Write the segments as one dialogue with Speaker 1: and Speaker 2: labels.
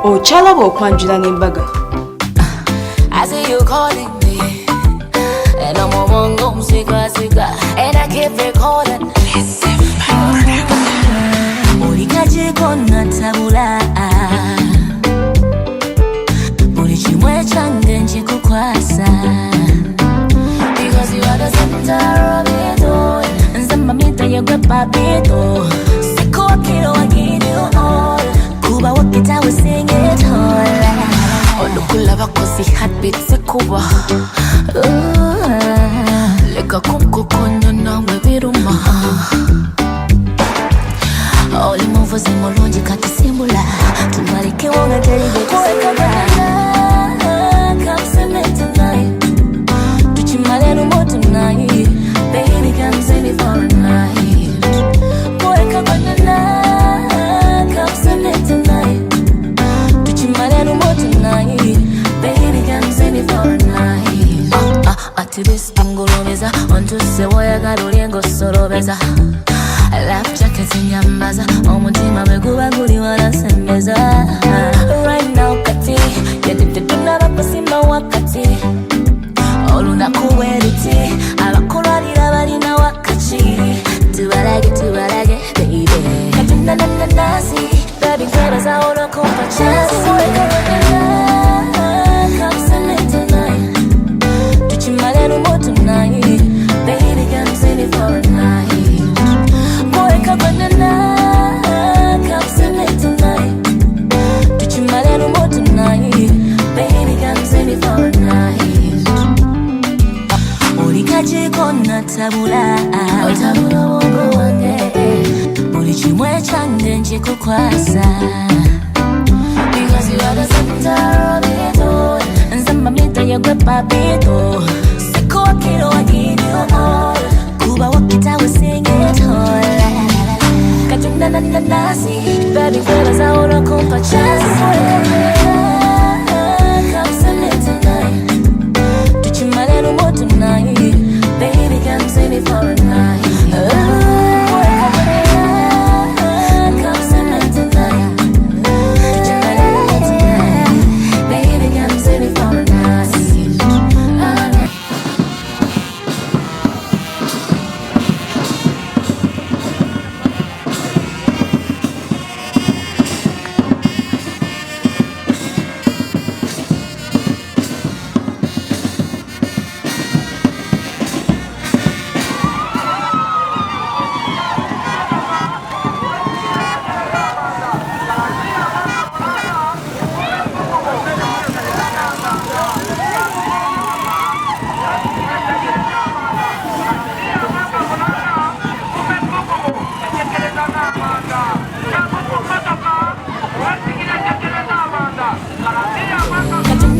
Speaker 1: Ochala OKWANJULA'NEMBAGA.
Speaker 2: I see you calling me, and I'm on go siga, and I keep recording. Mulikaje kona tabula, mulichimwe change nchikukwasa, because you are the center of it all. Nzamba mita yegwe papito, siku wakilo wagidio all. Kuba wakita we sing it all. Olukula bakosi heartbeat sikuba, leka kumkukonya nawe biruma. Oli muvuzi mulungi kati simbula, tumalike wonga teribe kusekagana. Come send me tonight, tuchimale lumo tonight. Baby come send me for a night. Kusekagana, come send me tonight, tuchimale lumo tonight. Baby come send me for a night. Ati this tingulobeza, onto se woyagala olyengo solobeza. Life jacket inyambaza, omutima meguba guli wanasembeza. Right now kati, yedite tunaba kusimba wakati. Olunaku bweriti, abakulwanira balina wakati. Tubalage, baby. Katinda nanasi, baby nkweraza olokumpa chance. Come send me tonight, tuchimale lumo tonight. Baby come send me for a night. Come send me tonight, tuchimale lumo tonight. Baby come send me for a night. Mulikaje kona tabula, otabula wongo wange, mulichimwe change nchikukwasa, because you are the center of it all. Nzamba mita yegwe papito, siku wakilo wagidio all. Kuba wakita we sing it all. Katunga nanasi, baby kweraza olokumpa chance. Come send me tonight, tuchimale lumo tonight. Baby come send me for a night. Come send me tonight, tuchimale lumo tonight. Baby come send me for a night.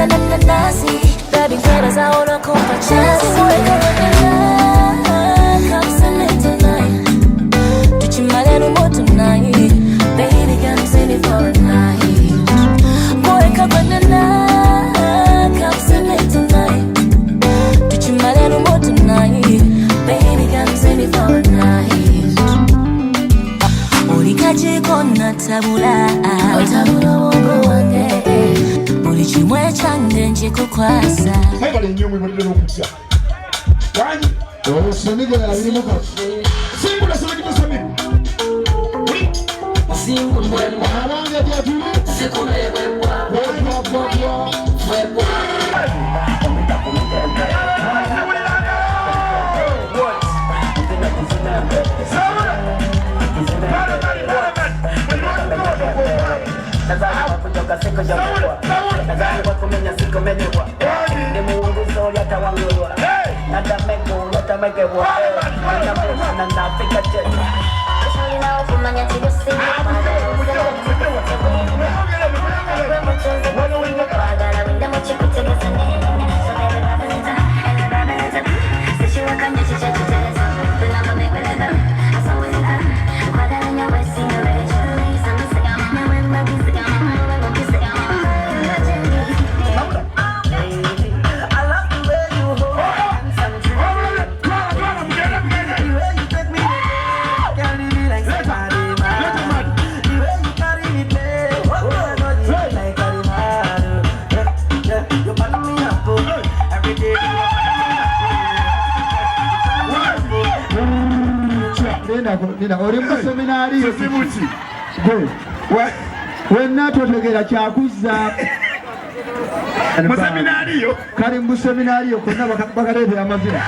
Speaker 2: Nanasi, baby kweraza olokumpa chance. Come send me tonight, tuchimale lumo tonight. Baby come send me for a night. Come send me tonight, tuchimale lumo tonight. Baby come send me for a night. Mulikaje kona tabula, otabula wongo wange, mulichimwe change nchikukwasa.
Speaker 3: Haibale nyumwe mwende n'okutya. Wani? Osoniga yabirimuka. Simbula sonogita soniga. Simbula mwebwa. Abanga gyatuli. Sikuna yebwa. Mwebwa. nina oli mu seminari yo simuchi wenna totegera kyakuzza mu seminari yo kali mu seminari yo konna bakaleetera amazina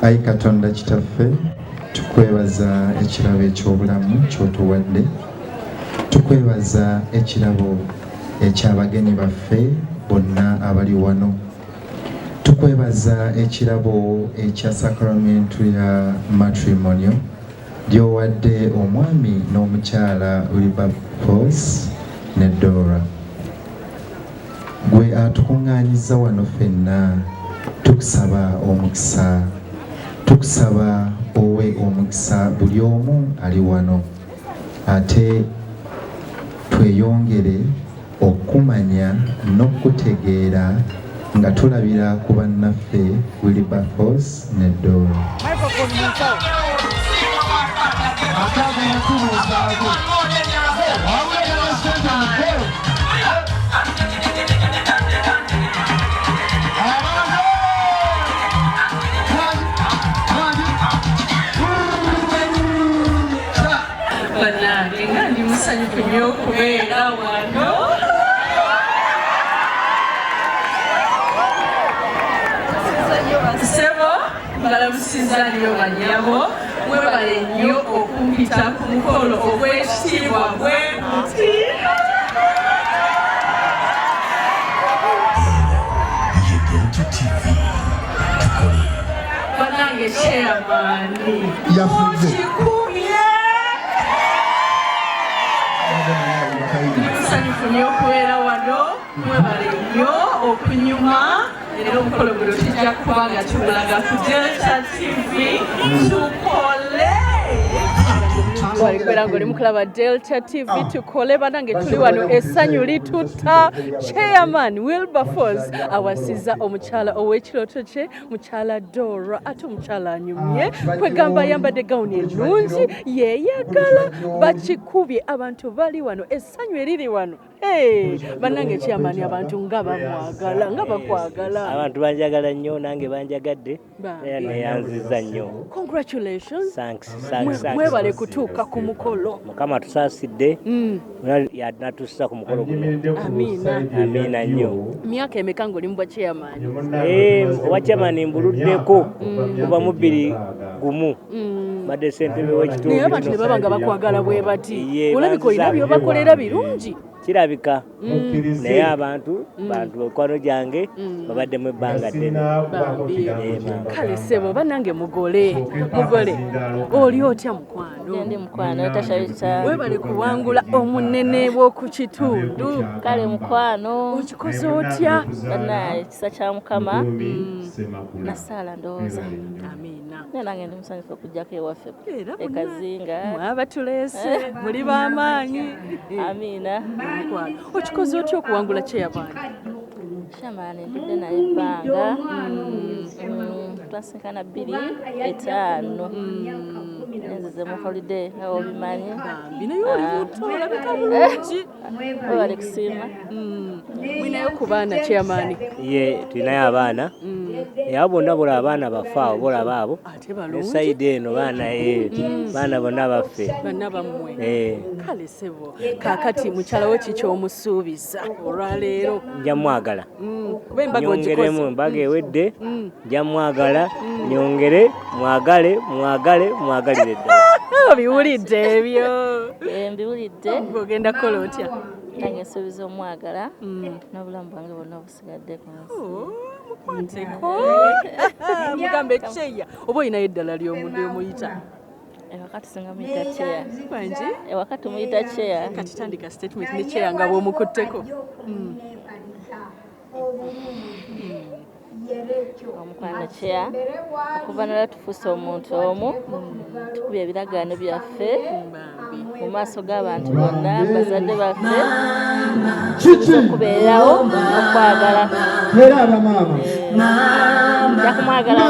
Speaker 3: Ayi Katonda kitaffe tukwebaza ekirabo eky'obulamu ky'otuwadde tukwebaza ekirabo eky'abagenyi baffe bonna abali wano tukwebaza ekirabo ekya sakramentu ya matrimonio gy'owadde omwami n'omukyala Wilberforce ne Dora gwe atukuŋŋaanyiza wano ffenna tukusaba omukisa tukusaba owe omukisa buli omu ali wano ate tweyongere okumanya n'okutegeera nga tulabira ku bannaffe Wilberforce ne Dora
Speaker 4: Banange nga ndi musanyufu nnyo okubeera wano mbalamusiza nnyo banyabo mwebale nnyo okumpita ku mukolo ogw'ekitiibwa bwe guti banange chairmani mukikumye musanyufu nnyo okubeera wano mwebale nnyo okunyuma era omukolo guno tujja kuba nga tubulaga ku Delta TV tukole walikwera ng'oli mukulaba Delta TV tukole banange tuli wano essanyu lituta chairman Wilberforce awasiza omukyala ow'ekirooto kye mukyala Dora ate omukyala anyumye kwegamba ayambadde gawuni ennungi yeeyagala bakikubye abantu bali wano essanyu eriri wano banange chairman abantu nga bamwagala nga bakwagala
Speaker 5: abantu banjagala nnyo nange banjagadde neyanziza nnyo.
Speaker 4: Congratulations.
Speaker 5: Thanks.
Speaker 4: Mwebale kutuuka ku mukolo
Speaker 5: mukama tusaasidde natuusa ku mukolo guno. Amiina nnyo.
Speaker 4: Myaka emeka ng'oli mu bwa chairman?
Speaker 5: Obwa chairman mbuluddeko kuva mu 21 badde ssentebe w'ekitundu
Speaker 4: naye abantu ne baba nga bakwagala bwe bati olabika olina byobakolera birungi
Speaker 5: kirabika naye abantu mikwano gyange babadde mu ebbanga ddene.
Speaker 4: Kale ssebo banange mugole oli otya mukwano?
Speaker 2: Ndi mukwano tasharita
Speaker 4: webale kuwangula omunene w'oku kitundu.
Speaker 2: Kale mukwano
Speaker 4: okikoze otya?
Speaker 2: Banaye kisa kya Mukama nasaala ndowooza.
Speaker 4: Amiina.
Speaker 2: Nange ndi musanyufu okujjako ewaffe ekazinga
Speaker 4: mwaba tuleese muli b'amaanyi.
Speaker 2: Amiina.
Speaker 4: Okikoze otya okuwangula chairman?
Speaker 2: Chairman ndidde naye ebbanga twasinkana 2-5 nzize mu holiday nga obimanyi
Speaker 4: binayo oli muto olabika bulungi
Speaker 2: webale kusiima.
Speaker 4: Mwinayo ku baana chairman?
Speaker 5: Tulinayo abaana abo bonna bola abaana bafa bolaba abo esayidi eno baana bonna baffe
Speaker 4: banna bammwe. Kale ssebo kakati mukyala we kiki omusuubiza olwaleero?
Speaker 5: nja mwagala
Speaker 4: nyongeremu
Speaker 5: embaga ewedde nja mwagala nyongere mwagalire ddala.
Speaker 4: Obiwulidde ebyo?
Speaker 2: Mbiwulidde.
Speaker 4: Ogenda kukola otya?
Speaker 2: Nange nsuubiza omwagala n'obulamu bwange bwonna busigadde ku nsi.
Speaker 4: Mukwateko mugambe kyeya oba olinayo eddala ly'omuyita?
Speaker 2: Ewakati singa muyita cheya.
Speaker 4: Kwanji?
Speaker 2: Ewakati muyita cheya.
Speaker 4: Kati tandika statement ne cheya nga bw'omukutteko.
Speaker 2: Omukwano cheya okuva nala tufuuse omuntu omu tukubye ebiragaano byaffe mu maaso g'abantu bonna bazadde baffe okubeerawo okwagala
Speaker 3: era abamaama
Speaker 2: jakumwagala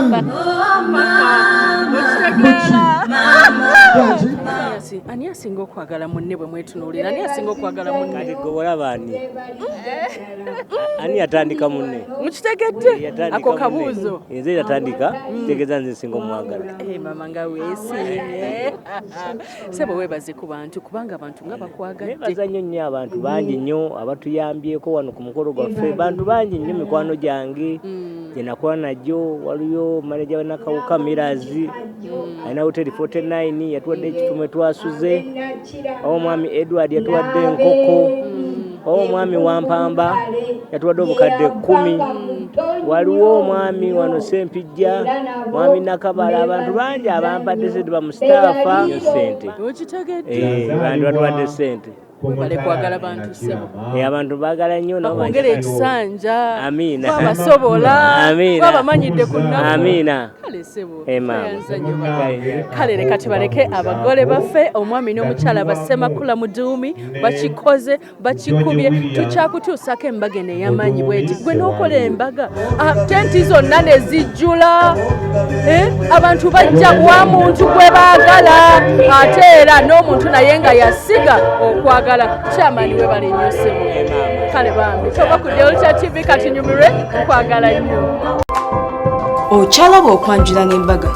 Speaker 4: ani asinga okwagala munne bwe mwetunuulira? Ani asinga okwagala munne?
Speaker 5: Kati gwe olaba ani yatandika munne?
Speaker 4: Mukitegedde ako kabuuzo?
Speaker 5: Nze yatandika kitegeeza nze nsinga omwagala.
Speaker 4: Mama nga weesiimye. Ssebo weebaze ku bantu kubanga abantu nga bakwagadde.
Speaker 5: Neebaza nnyo abantu bangi nnyo abatuyambyeko wano ku mukolo gwaffe. Bantu bangi nnyo mikwano gyange gye nakola najjo. Waliyo manager wa Nakawuka Mirazi alina hoteli 49 yatuwadde ekitume twasuze. Omwami Edward yatuwadde enkoko. Omwami Wampamba yatuwadde obukadde 10. Waliwo omwami wano Sempijja, mwami Nakabala, abantu bangi abampadde sente bamustafa sente.
Speaker 4: Okitegedde?
Speaker 5: Bantu batuwadde sente.
Speaker 4: Bale kwagala bantu ssebo.
Speaker 5: Abantu baagala nnyo
Speaker 4: bakongera ekisanja.
Speaker 5: Amiina.
Speaker 4: Babasobola.
Speaker 5: Amiina.
Speaker 4: Babamanyidde ku nnaku.
Speaker 5: Amiina.
Speaker 4: Kale ssebo.
Speaker 5: Mama.
Speaker 4: Kale leka tubaleke abagole baffe omwami n'omukyala Bassemakula Muduumi bakikoze bakikubye tukyakutuusako embaga eno ey'amaanyi bweti. Gwe n'okola embaga tenti zonna ne zijjula abantu bajja bwa muntu gwe baagala ate era n'omuntu naye nga yasiga okwagala. Chairman webale nnyo ssebo. Kale bambi tova ku Delta TV kati nyumirwe kwagala nnyo.
Speaker 1: Okyalaba okwanjula n'embaga.